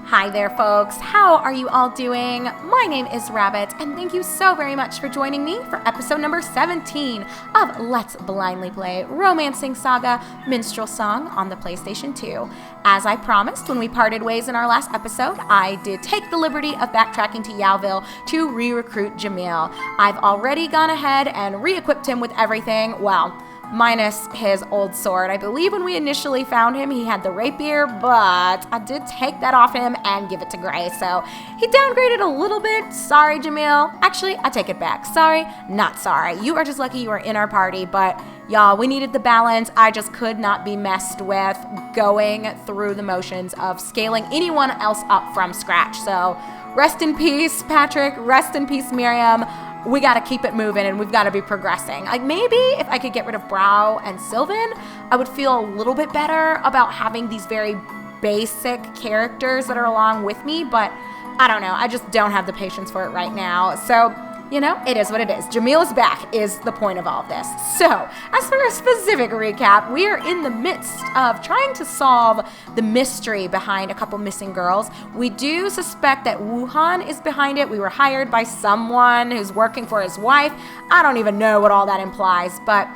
Hi there, folks. How are you all doing? My name is Rabbit, and thank you so very much for joining me for episode number 17 of Let's Blindly Play Romancing SaGa Minstrel Song on the PlayStation 2. As I promised when we parted ways in our last episode, I did take the liberty of backtracking to Yowville to re-recruit Jamil. I've already gone ahead and re-equipped him with everything, well, minus his old sword. I believe when we initially found him, he had the rapier, but I did take that off him and give it to Gray, so he downgraded a little bit. Sorry, Jamil. Actually, I take it back. Sorry, not sorry. You are just lucky you were in our party, but y'all, we needed the balance. I just could not be messed with going through the motions of scaling anyone else up from scratch. So rest in peace, Patrick. Rest in peace, Miriam. We got to keep it moving and we've got to be progressing. Like maybe if I could get rid of Brow and Sylvan, I would feel a little bit better about having these very basic characters that are along with me, but I don't know. I just don't have the patience for it right now. So, you know, it is what it is. Jamil is back is the point of all of this. So, as for a specific recap, we are in the midst of trying to solve the mystery behind a couple missing girls. We do suspect that Wuhan is behind it. We were hired by someone who's working for his wife. I don't even know what all that implies, but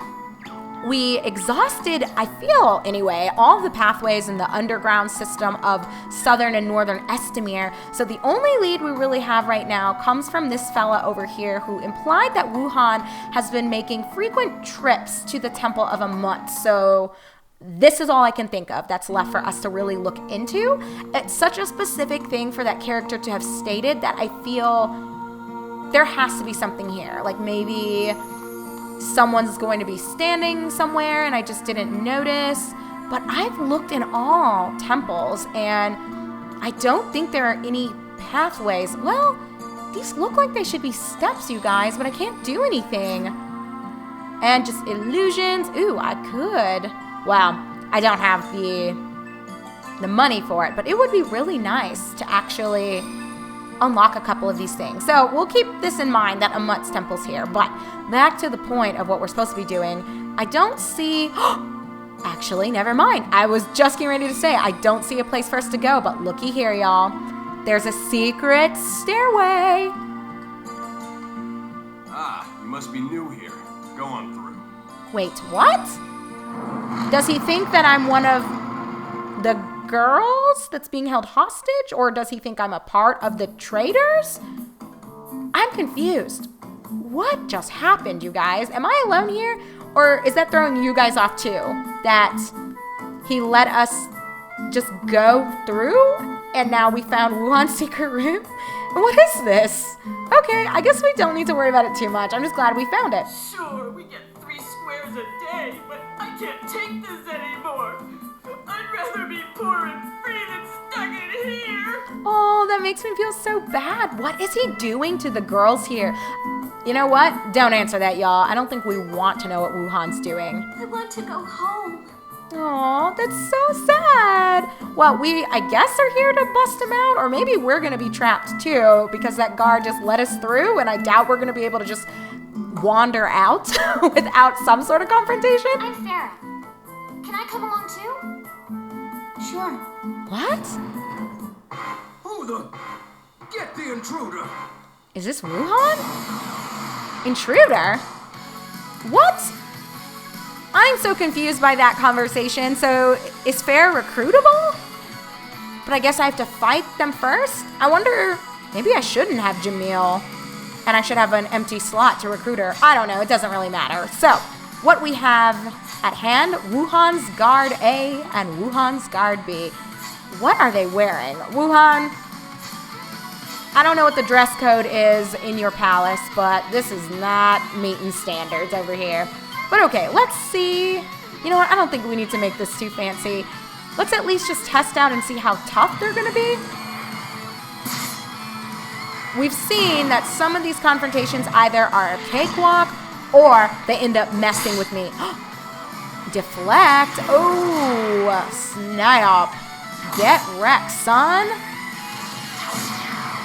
we exhausted, I feel anyway, all the pathways in the underground system of southern and northern Estamir. So the only lead we really have right now comes from this fella over here who implied that Wuhan has been making frequent trips to the Temple of Amut. So this is all I can think of that's left for us to really look into. It's such a specific thing for that character to have stated that I feel there has to be something here. Like maybe someone's going to be standing somewhere and I just didn't notice. But I've looked in all temples and I don't think there are any pathways. Well, these look like they should be steps, you guys, but I can't do anything. And just illusions. Ooh, I could. Well, I don't have the money for it, but it would be really nice to actually unlock a couple of these things. So we'll keep this in mind that Amut's temple's here. But back to the point of what we're supposed to be doing, I don't see... Actually, never mind. I was just getting ready to say I don't see a place for us to go, but looky here, y'all. There's a secret stairway. Ah, you must be new here. Go on through. Wait, what? Does he think that I'm one of the girls that's being held hostage, or does he think I'm a part of the traitors? I'm confused. What just happened, you guys? Am I alone here, or is that throwing you guys off too? That he let us just go through and now we found Wuhan's secret room? What is this? Okay, I guess we don't need to worry about it too much. I'm just glad we found it. Sure, we get 3 squares a day, but I can't take this anymore. I'd rather be poor and free than stuck in here. Oh, that makes me feel so bad. What is he doing to the girls here? You know what? Don't answer that, y'all. I don't think we want to know what Wuhan's doing. I want to go home. Aw, that's so sad. Well, we, I guess, are here to bust him out, or maybe we're going to be trapped too because that guard just let us through, and I doubt we're going to be able to just wander out without some sort of confrontation. I'm Farah. Can I come along too? Sure. What? Who the... Get the intruder! Is this Wuhan? Intruder? What? I'm so confused by that conversation. So, is Farah recruitable? But I guess I have to fight them first? I wonder, maybe I shouldn't have Jamil. And I should have an empty slot to recruit her. I don't know, it doesn't really matter. So, what we have at hand, Wuhan's Guard A and Wuhan's Guard B. What are they wearing? Wuhan, I don't know what the dress code is in your palace, but this is not meeting standards over here. But okay, let's see. You know what? I don't think we need to make this too fancy. Let's at least just test out and see how tough they're going to be. We've seen that some of these confrontations either are a cakewalk or they end up messing with me. Deflect. Oh, snap. Get wrecked, son.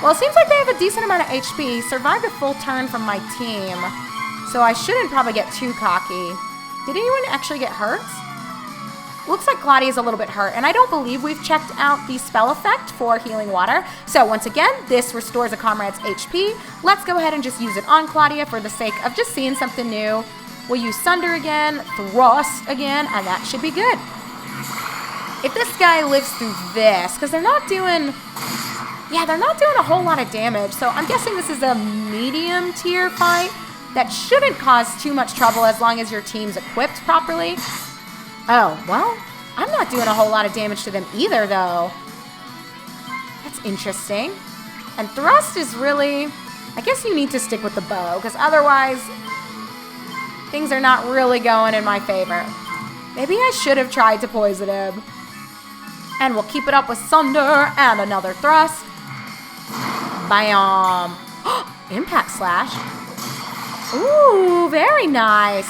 Well, it seems like they have a decent amount of HP. Survived a full turn from my team. So I shouldn't probably get too cocky. Did anyone actually get hurt? looks like Claudia's a little bit hurt, and I don't believe we've checked out the spell effect for healing water. So once again, this restores a comrade's HP. Let's go ahead and just use it on Claudia for the sake of just seeing something new. We'll use Sunder again, Thrust again, and that should be good. If this guy lives through this, because they're not doing a whole lot of damage, so I'm guessing this is a medium tier fight that shouldn't cause too much trouble as long as your team's equipped properly. Oh, well, I'm not doing a whole lot of damage to them either, though. That's interesting. And Thrust is really... I guess you need to stick with the bow, because otherwise, things are not really going in my favor. Maybe I should have tried to poison him. And we'll keep it up with Sunder and another Thrust. Bam! Impact Slash. Ooh, very nice.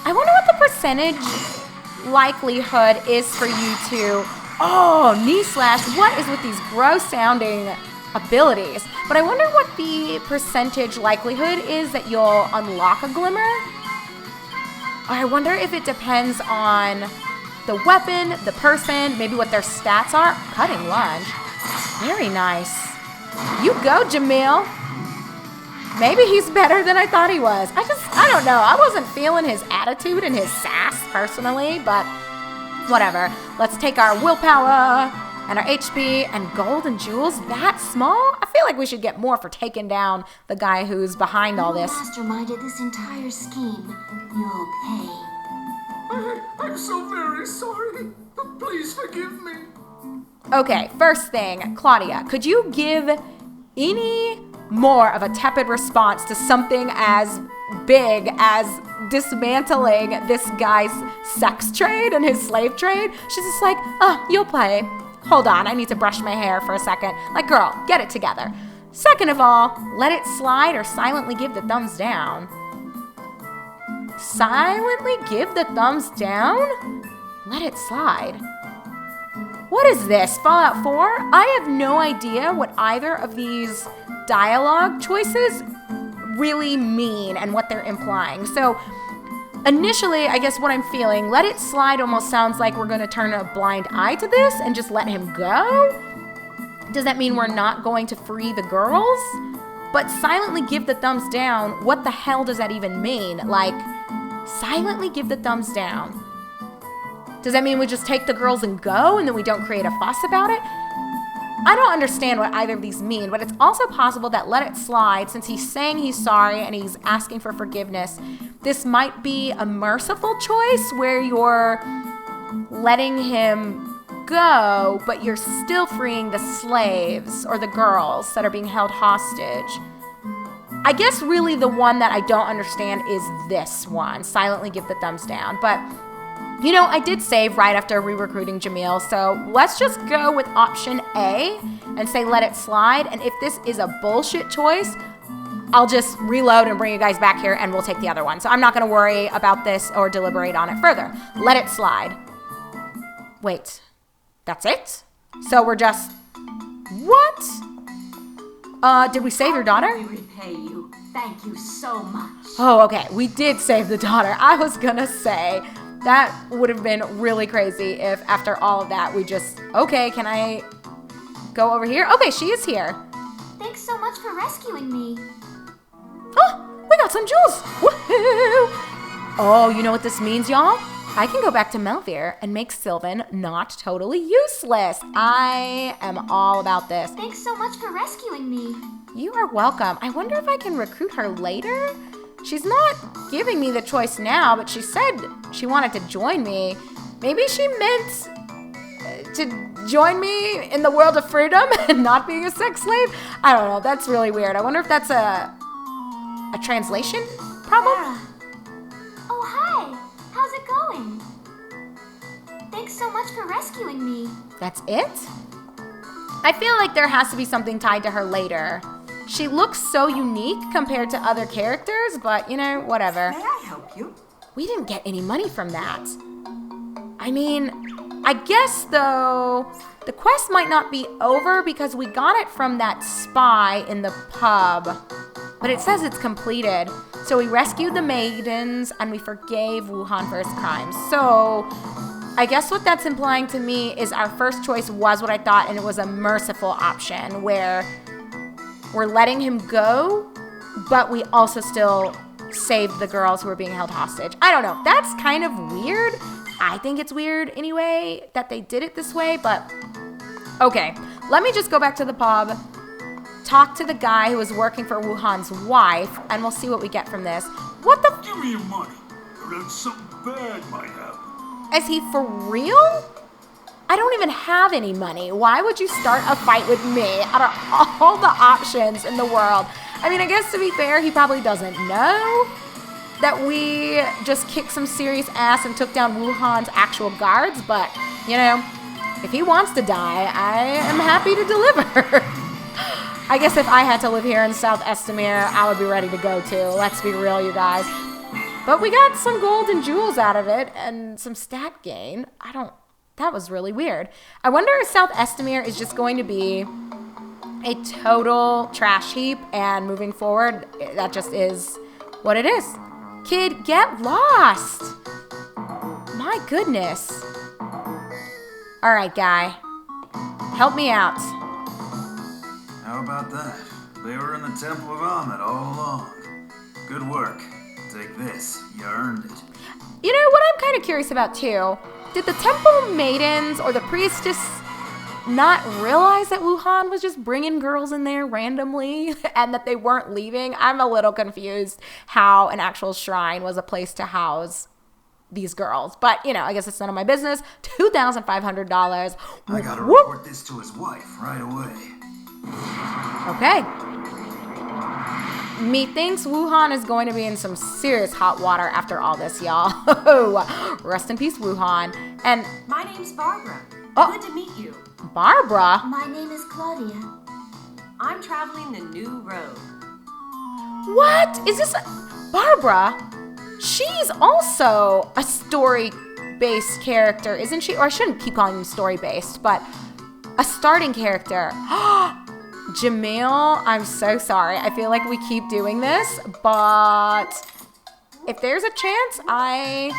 I wonder what the percentage likelihood is for you to... Oh, Knee Slash. What is with these gross sounding abilities? But I wonder what the percentage likelihood is that you'll unlock a Glimmer. Or I wonder if it depends on the weapon, the person, maybe what their stats are. Cutting Lunge. Very nice. You go, Jamil. Maybe he's better than I thought he was. I don't know. I wasn't feeling his attitude and his sass personally, but whatever. Let's take our willpower and our HP and gold and jewels that small? I feel like we should get more for taking down the guy who's behind all this. You masterminded this entire scheme. You'll pay. I'm so very sorry. Please forgive me. Okay, first thing, Claudia, could you give any more of a tepid response to something as big as dismantling this guy's sex trade and his slave trade? She's just like, oh, you'll pay. Hold on, I need to brush my hair for a second. Like, girl, get it together. Second of all, let it slide or silently give the thumbs down. Silently give the thumbs down? Let it slide. What is this, Fallout 4? I have no idea what either of these dialogue choices really mean and what they're implying. So initially, I guess what I'm feeling, let it slide almost sounds like we're going to turn a blind eye to this and just let him go. Does that mean we're not going to free the girls? But silently give the thumbs down, what the hell does that even mean? Like, silently give the thumbs down. Does that mean we just take the girls and go and then we don't create a fuss about it? I don't understand what either of these mean, but it's also possible that let it slide, since he's saying he's sorry and he's asking for forgiveness, this might be a merciful choice where you're letting him go, but you're still freeing the slaves or the girls that are being held hostage. I guess really the one that I don't understand is this one, silently give the thumbs down. But, you know, I did save right after re-recruiting Jamil, so let's just go with option A and say let it slide. And if this is a bullshit choice, I'll just reload and bring you guys back here and we'll take the other one. So I'm not going to worry about this or deliberate on it further. Let it slide. Wait, that's it? So we're just... What? Did we save your daughter? We repay you. Thank you so much. Oh, okay. We did save the daughter. I was gonna say, that would have been really crazy if after all of that we just... Okay, can I go over here? Okay, she is here. Thanks so much for rescuing me. Oh, we got some jewels. Woohoo! Oh, you know what this means, y'all? I can go back to Melvir and make Sylvan not totally useless. I am all about this. Thanks so much for rescuing me. You are welcome. I wonder if I can recruit her later? She's not giving me the choice now, but she said she wanted to join me. Maybe she meant to join me in the world of freedom and not being a sex slave? I don't know. That's really weird. I wonder if that's a translation problem? Oh, hi. How's it going? Thanks so much for rescuing me. That's it? I feel like there has to be something tied to her later. She looks so unique compared to other characters, but, you know, whatever. May I help you? We didn't get any money from that. I mean, I guess, though, the quest might not be over because we got it from that spy in the pub. But it says it's completed. So we rescued the maidens and we forgave Wuhan for his crimes. So I guess what that's implying to me is our first choice was what I thought, and it was a merciful option where we're letting him go, but we also still save the girls who are being held hostage. I don't know. That's kind of weird. I think it's weird anyway that they did it this way, but okay. Let me just go back to the pub, talk to the guy who was working for Wuhan's wife, and we'll see what we get from this. What the? Give me your money, or else something bad might happen. Is he for real? I don't even have any money. Why would you start a fight with me out of all the options in the world? I mean, I guess to be fair, he probably doesn't know that we just kicked some serious ass and took down Wuhan's actual guards, but, you know, if he wants to die, I am happy to deliver. I guess if I had to live here in South Estamere, I would be ready to go too. Let's be real, you guys. But we got some gold and jewels out of it and some stat gain. That was really weird. I wonder if South Estamere is just going to be a total trash heap, and moving forward, that just is what it is. Kid, get lost. My goodness. All right, guy. Help me out. How about that? They were in the Temple of Ahmed all along. Good work. Take this. You earned it. You know what I'm kind of curious about too? Did the temple maidens or the priestess not realize that Wuhan was just bringing girls in there randomly and that they weren't leaving? I'm a little confused how an actual shrine was a place to house these girls. But, you know, I guess it's none of my business. $2,500. I gotta report this to his wife right away. Okay. Methinks Wuhan is going to be in some serious hot water after all this, y'all. Rest in peace, Wuhan. And My name's Barbara. Oh. Good to meet you. Barbara? My name is Claudia. I'm traveling the new road. What? Is this Barbara? She's also a story-based character, isn't she? Or I shouldn't keep calling them story-based, but a starting character. Jamil, I'm so sorry. I feel like we keep doing this, but if there's a chance, I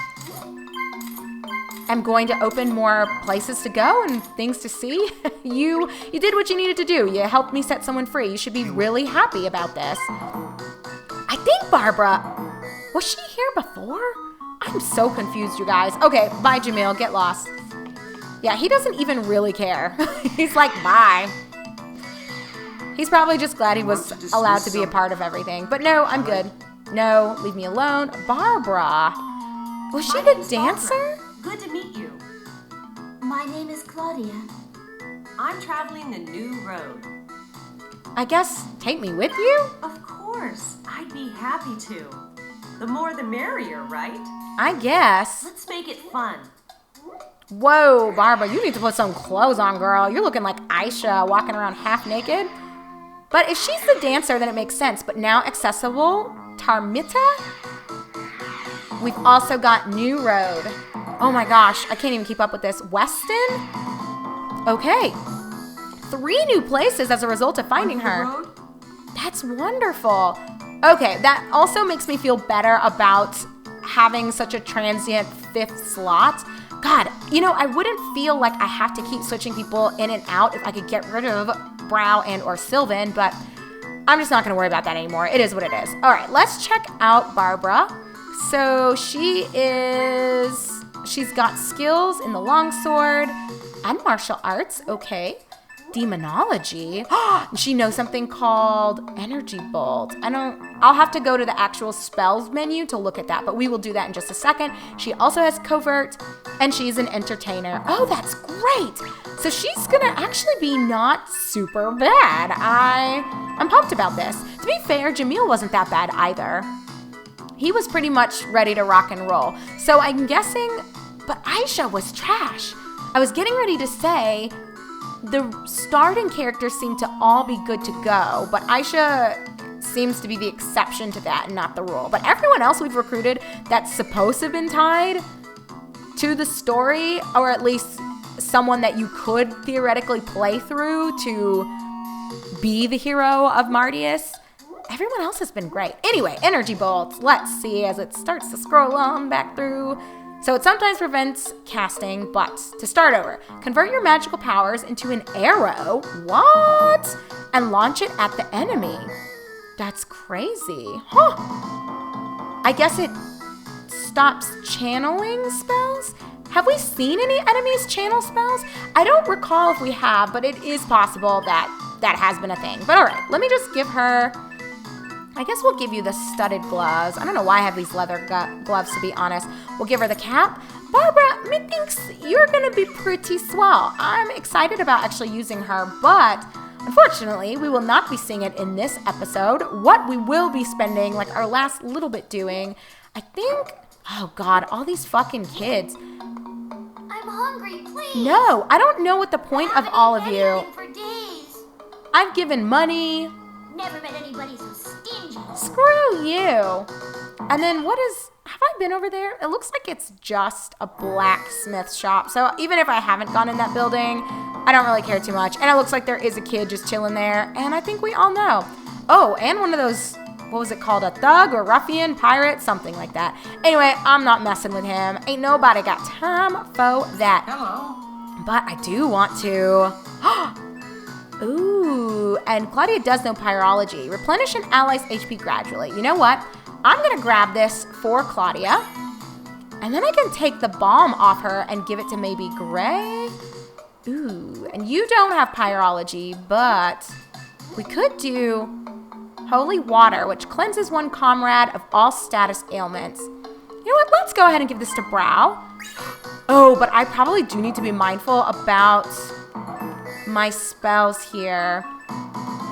am going to open more places to go and things to see. You did what you needed to do. You helped me set someone free. You should be really happy about this. I think Barbara, was she here before? I'm so confused, you guys. Okay, bye, Jamil. Get lost. Yeah, he doesn't even really care. He's like, bye. He's probably just glad he was allowed to be a part of everything. But no, I'm good. No, leave me alone. Barbara. Was she the dancer? Good to meet you. My name is Claudia. I'm traveling the new road. I guess take me with you? Of course, I'd be happy to. The more the merrier, right? I guess. Let's make it fun. Whoa, Barbara, you need to put some clothes on, girl. You're looking like Aisha walking around half naked. But if she's the dancer, then it makes sense. But now accessible, Tarmita? We've also got New Road. Oh my gosh, I can't even keep up with this. Weston? Okay. 3 new places as a result of finding her. Road? That's wonderful. Okay, that also makes me feel better about having such a transient 5th slot. God, you know, I wouldn't feel like I have to keep switching people in and out if I could get rid of Brow and or Sylvan, but I'm just not going to worry about that anymore. It is what it is. All right, let's check out Barbara. So she's got skills in the longsword and martial arts. Okay. Demonology. She knows something called Energy Bolt. I'll have to go to the actual spells menu to look at that, but we will do that in just a second. She also has covert, and she's an entertainer. Oh, that's great. So she's gonna actually be not super bad. I'm pumped about this. To be fair, Jamil wasn't that bad either. He was pretty much ready to rock and roll. So I'm guessing, but Aisha was trash. I was getting ready to say, the starting characters seem to all be good to go, but Aisha seems to be the exception to that and not the rule. But everyone else we've recruited that's supposed to have been tied to the story, or at least someone that you could theoretically play through to be the hero of Mardius, everyone else has been great. Anyway, Energy Bolts. Let's see as it starts to scroll on back through. So it sometimes prevents casting, but to start over, convert your magical powers into an arrow. What? And launch it at the enemy. That's crazy. Huh. I guess it stops channeling spells? Have we seen any enemies channel spells? I don't recall if we have, but it is possible that has been a thing. But all right, let me just give her, I guess we'll give you the studded gloves. I don't know why I have these leather gloves, to be honest. We'll give her the cap. Barbara, methinks you're going to be pretty swell. I'm excited about actually using her, but unfortunately, we will not be seeing it in this episode. What we will be spending, like our last little bit doing, I think, oh God, all these fucking kids. I'm hungry, please. No, I don't know what the point of all of you. For days. I've given money. Never met anybody so stingy. Screw you. And then have I been over there? It looks like it's just a blacksmith shop. So even if I haven't gone in that building, I don't really care too much. And it looks like there is a kid just chilling there. And I think we all know. Oh, and one of those, what was it called? A thug or ruffian, pirate, something like that. Anyway, I'm not messing with him. Ain't nobody got time for that. Hello. But I do want to. Ooh, and Claudia does know Pyrology. Replenish an ally's HP gradually. You know what? I'm going to grab this for Claudia. And then I can take the bomb off her and give it to maybe Gray. Ooh, and you don't have Pyrology, but we could do Holy Water, which cleanses one comrade of all status ailments. You know what? Let's go ahead and give this to Brow. Oh, but I probably do need to be mindful about my spells here.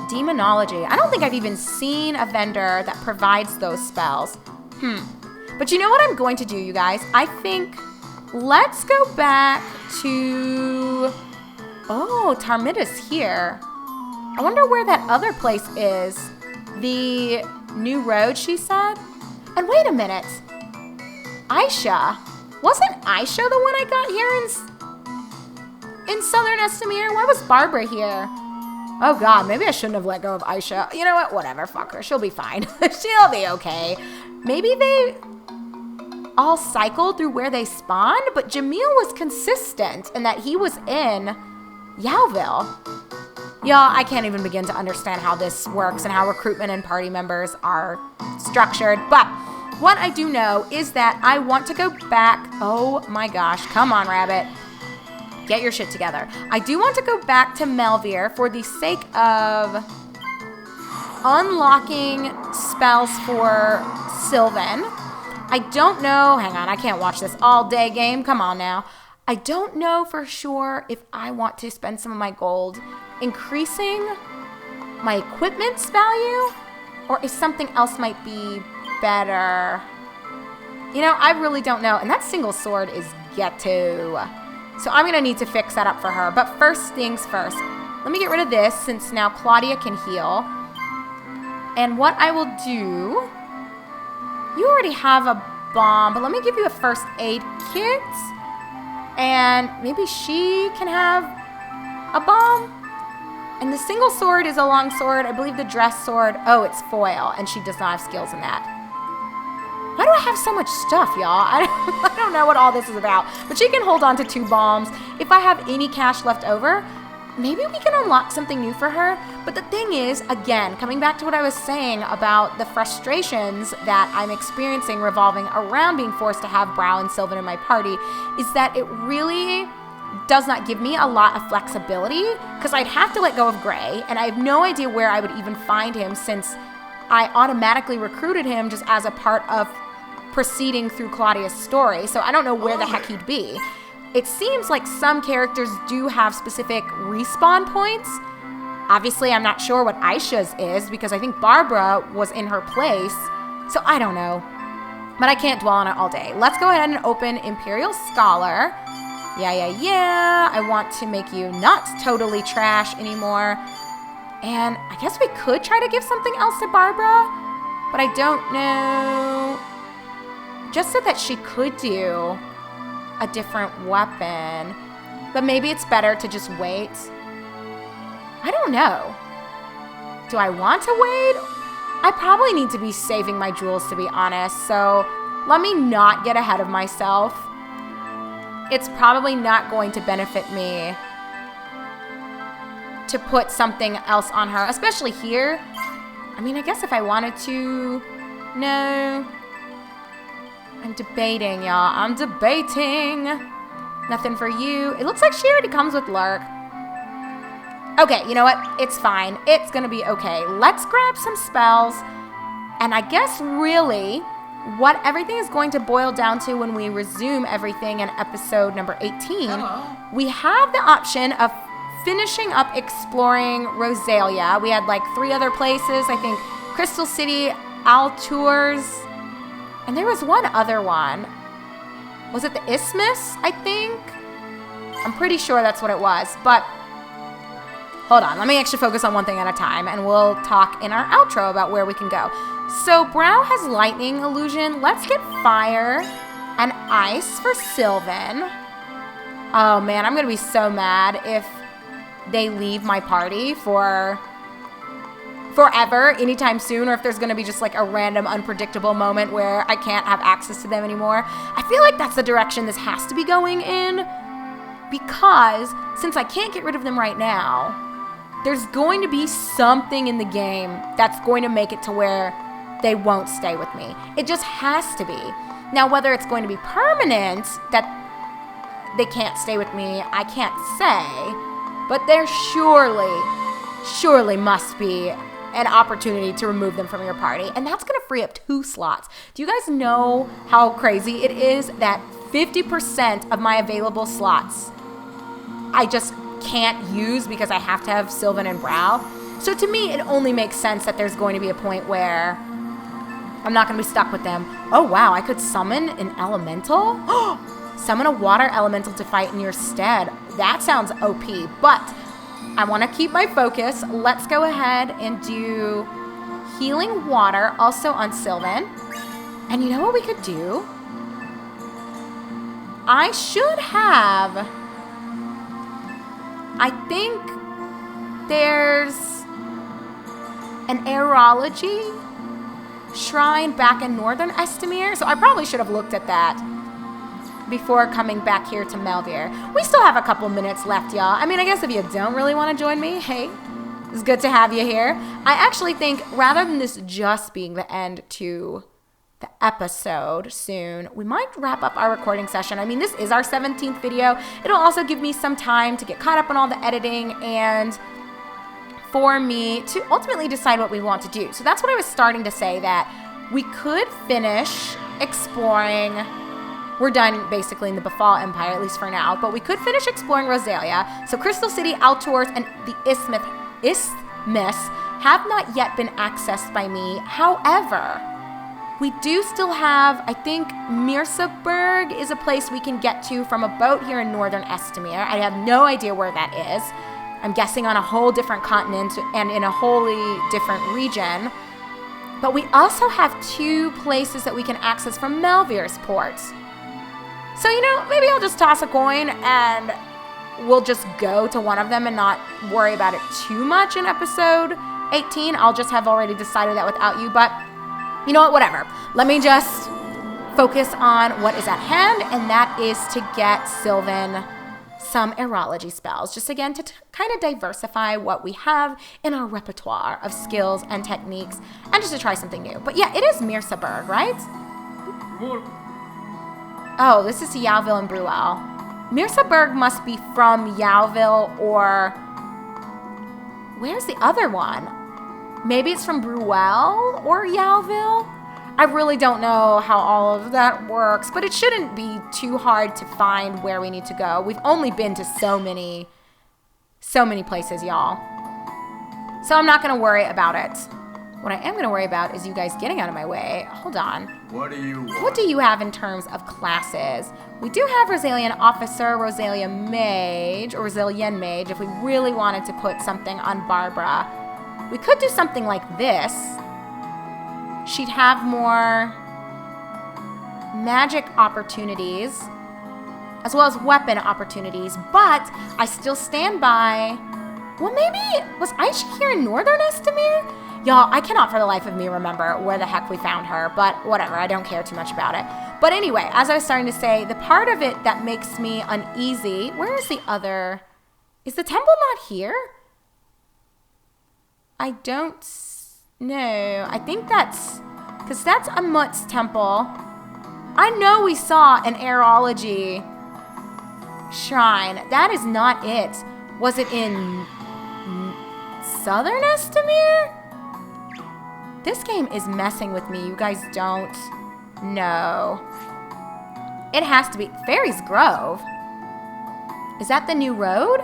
Demonology. I don't think I've even seen a vendor that provides those spells. But you know what I'm going to do, you guys? I think let's go back to... Oh, Tarmida's here. I wonder where that other place is. The new road, she said? And wait a minute. Aisha. Wasn't Aisha the one I got here in Southern Estamir? Why was Barbara here? Oh God, maybe I shouldn't have let go of Aisha. You know what? Whatever, fuck her. She'll be fine. She'll be okay. Maybe they all cycled through where they spawned, but Jamil was consistent in that he was in Yowville. Y'all, I can't even begin to understand how this works and how recruitment and party members are structured. But what I do know is that I want to go back. Oh my gosh. Come on, Rabbit. Get your shit together. I do want to go back to Melvir for the sake of unlocking spells for Sylvan. I don't know. Hang on. I can't watch this all day game. Come on now. I don't know for sure if I want to spend some of my gold increasing my equipment's value or if something else might be better. You know, I really don't know. And that single sword is ghetto. So I'm going to need to fix that up for her. But first things first. Let me get rid of this since now Claudia can heal. And what I will do... You already have a bomb, but let me give you a first aid kit. And maybe she can have a bomb. And the single sword is a long sword. I believe the dress sword, oh, it's foil. And she does not have skills in that. Why do I have so much stuff, y'all? I don't know what all this is about. But she can hold on to 2 bombs. If I have any cash left over, maybe we can unlock something new for her. But the thing is, again, coming back to what I was saying about the frustrations that I'm experiencing revolving around being forced to have Brow and Sylvan in my party, is that it really does not give me a lot of flexibility because I'd have to let go of Gray, and I have no idea where I would even find him since I automatically recruited him just as a part of proceeding through Claudia's story, so I don't know where the heck he'd be. It seems like some characters do have specific respawn points. Obviously, I'm not sure what Aisha's is because I think Barbara was in her place, so I don't know. But I can't dwell on it all day. Let's go ahead and open Imperial Scholar. Yeah. I want to make you not totally trash anymore. And I guess we could try to give something else to Barbara, but I don't know. Just so that she could do a different weapon. But maybe it's better to just wait. I don't know. Do I want to wait? I probably need to be saving my jewels, to be honest. So let me not get ahead of myself. it's probably not going to benefit me to put something else on her, especially here. I mean, I guess if I wanted to... No. I'm debating, y'all. I'm debating. Nothing for you. It looks like she already comes with Lurk. Okay, you know what? It's fine. It's gonna be okay. Let's grab some spells. And I guess really what everything is going to boil down to when we resume everything in episode number 18, we have the option of finishing up exploring Rosalia. We had like 3 other places. I think Crystal City, Altours, and there was one other one. Was it the Isthmus, I think? I'm pretty sure that's what it was, but hold on. Let me actually focus on one thing at a time, and we'll talk in our outro about where we can go. So Brow has lightning illusion. Let's get fire and ice for Sylvan. Oh man, I'm gonna be so mad if they leave my party for forever, anytime soon, or if there's gonna be just like a random unpredictable moment where I can't have access to them anymore. I feel like that's the direction this has to be going in, because since I can't get rid of them right now, there's going to be something in the game that's going to make it to where they won't stay with me. It just has to be. Now, whether it's going to be permanent, that they can't stay with me, I can't say, but there surely must be an opportunity to remove them from your party, and that's going to free up 2 slots. Do you guys know how crazy it is that 50% of my available slots I just can't use because I have to have Sylvan and Brow? So to me, it only makes sense that there's going to be a point where I'm not going to be stuck with them. Oh wow, I could summon an elemental? Summon a water elemental to fight in your stead. That sounds OP, but I want to keep my focus. Let's go ahead and do healing water also on Sylvan. And you know what we could do? I should have... I think there's an aerology shrine back in Northern Estimere, so I probably should have looked at that before coming back here to Melvier. We still have a couple minutes left, y'all. I mean, I guess if you don't really want to join me, hey, it's good to have you here. I actually think rather than this just being the end to the episode soon, we might wrap up our recording session. I mean, this is our 17th video. It'll also give me some time to get caught up on all the editing and for me to ultimately decide what we want to do. So that's what I was starting to say, that we could finish exploring. We're done basically in the Befall Empire, at least for now, but we could finish exploring Rosalia. So Crystal City, Altours, and the Isthmus have not yet been accessed by me. However, we do still have, I think, Mirsaburg is a place we can get to from a boat here in Northern Estimere. I have no idea where that is. I'm guessing on a whole different continent and in a wholly different region. But we also have 2 places that we can access from Melvier's ports. So, you know, maybe I'll just toss a coin and we'll just go to one of them and not worry about it too much in episode 18. I'll just have already decided that without you, but you know what, whatever. Let me just focus on what is at hand, and that is to get Sylvan some aerology spells, just again to kind of diversify what we have in our repertoire of skills and techniques, and just to try something new. But yeah, it is Mirsaburg, right? Oh, this is Yowville and Bruel. Mirsaburg must be from Yowville, or where's the other one? Maybe it's from Bruel or Yowville? I really don't know how all of that works, but it shouldn't be too hard to find where we need to go. We've only been to so many places, y'all. So I'm not going to worry about it. What I am going to worry about is you guys getting out of my way. Hold on. What do you want? What do you have in terms of classes? We do have Rosalian Officer, Rosalia Mage, or Rosalian Mage if we really wanted to put something on Barbara. We could do something like this. She'd have more magic opportunities as well as weapon opportunities, but I still stand by... Well, maybe... Was Aisha here in Northern Estimere? Y'all, I cannot for the life of me remember where the heck we found her, but whatever, I don't care too much about it. But anyway, as I was starting to say, the part of it that makes me uneasy, where is the other? Is the temple not here? I don't know. I think that's, because that's Amut's temple. I know we saw an aerology shrine. That is not it. Was it in Southern Estamir? This game is messing with me. You guys don't know. It has to be Fairies Grove. Is that the new road?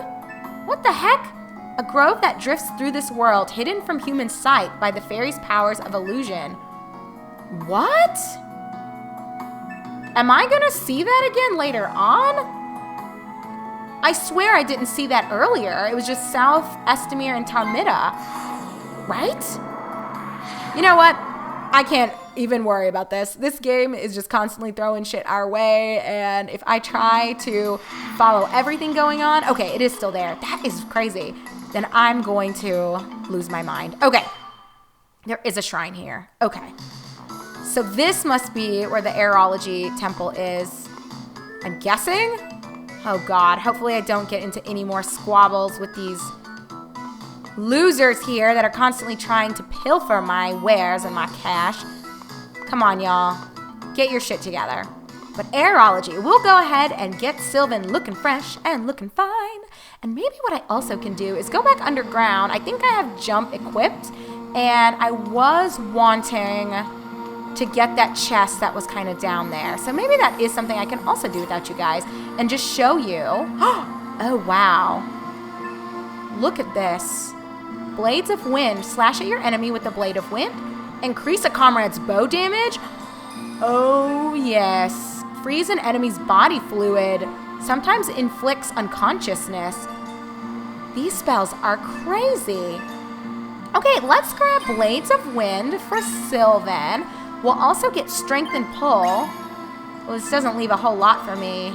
What the heck? A grove that drifts through this world, hidden from human sight by the fairies' powers of illusion. What? Am I gonna see that again later on? I swear I didn't see that earlier. It was just South Estamir and Tarmida, right? You know what? I can't even worry about this. This game is just constantly throwing shit our way, and if I try to follow everything going on, okay, it is still there. That is crazy. Then I'm going to lose my mind. Okay, there is a shrine here. Okay, so this must be where the Aerology Temple is, I'm guessing. Oh God, hopefully I don't get into any more squabbles with these losers here that are constantly trying to pilfer my wares and my cash. Come on, y'all. Get your shit together. But Aerology, we'll go ahead and get Sylvan looking fresh and looking fine. And maybe what I also can do is go back underground. I think I have jump equipped, and I was wanting to get that chest that was kind of down there. So maybe that is something I can also do without you guys and just show you. Oh, wow. Look at this. Blades of Wind. Slash at your enemy with the Blade of Wind. Increase a comrade's bow damage. Oh, yes. Freeze an enemy's body fluid. Sometimes inflicts unconsciousness. These spells are crazy. Okay, let's grab Blades of Wind for Sylvan. We'll also get Strength and Pull. Well, this doesn't leave a whole lot for me.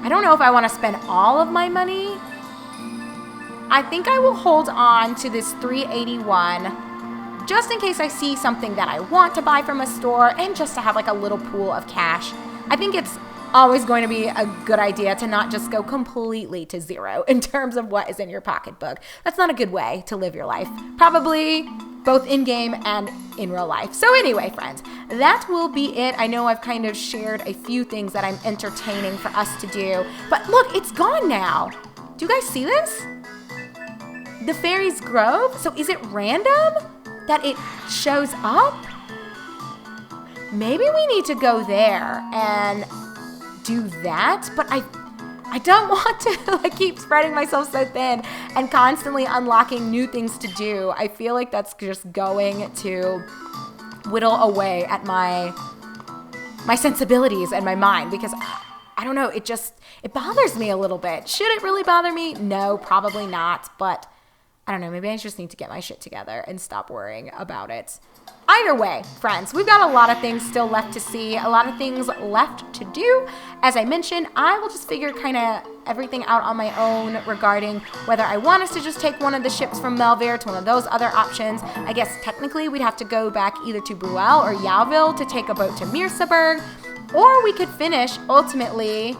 I don't know if I want to spend all of my money. I think I will hold on to this 381 just in case I see something that I want to buy from a store and just to have like a little pool of cash. I think it's always going to be a good idea to not just go completely to zero in terms of what is in your pocketbook. That's not a good way to live your life. Probably both in-game and in real life. So anyway, friends, that will be it. I know I've kind of shared a few things that I'm entertaining for us to do, but look, it's gone now. Do you guys see this? The Fairies Grove? So is it random that it shows up? Maybe we need to go there and do that, but I don't want to like keep spreading myself so thin and constantly unlocking new things to do. I feel like that's just going to whittle away at my sensibilities and my mind, because I don't know, it bothers me a little bit. Should it really bother me? No, probably not, but I don't know, maybe I just need to get my shit together and stop worrying about it. Either way, friends, we've got a lot of things still left to see, a lot of things left to do. As I mentioned, I will just figure kind of everything out on my own regarding whether I want us to just take one of the ships from Melvir to one of those other options. I guess technically we'd have to go back either to Bruel or Yauville to take a boat to Mirsaburg, or we could finish ultimately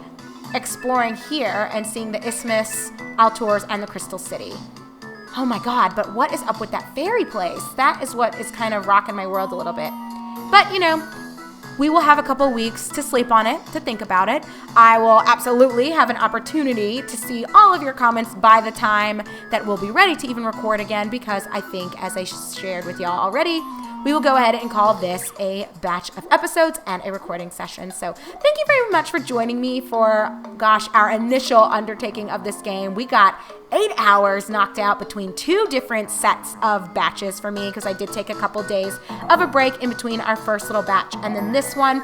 exploring here and seeing the Isthmus, Altours, and the Crystal City. Oh my God, but what is up with that fairy place? That is what is kind of rocking my world a little bit. But, you know, we will have a couple weeks to sleep on it, to think about it. I will absolutely have an opportunity to see all of your comments by the time that we'll be ready to even record again, because I think, as I shared with y'all already, we will go ahead and call this a batch of episodes and a recording session. So thank you very much for joining me for, gosh, our initial undertaking of this game. We got 8 hours knocked out between 2 different sets of batches for me, because I did take a couple days of a break in between our first little batch and then this one.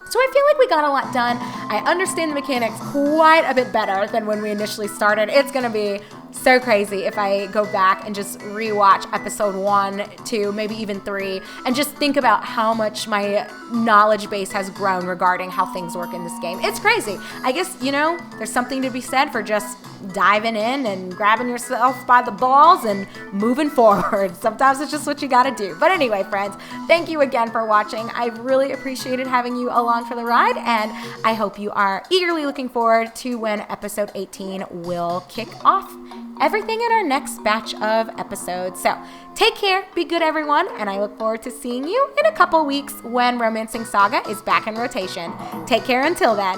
So I feel like we got a lot done. I understand the mechanics quite a bit better than when we initially started. It's going to be so crazy if I go back and just rewatch episode 1, 2, maybe even 3, and just think about how much my knowledge base has grown regarding how things work in this game. It's crazy. I guess, you know, there's something to be said for just diving in and grabbing yourself by the balls and moving forward. Sometimes it's just what you gotta do. But anyway, friends, thank you again for watching. I've really appreciated having you along for the ride, and I hope you are eagerly looking forward to when episode 18 will kick off everything in our next batch of episodes. So take care, be good everyone, and I look forward to seeing you in a couple weeks when Romancing SaGa is back in rotation. Take care until then.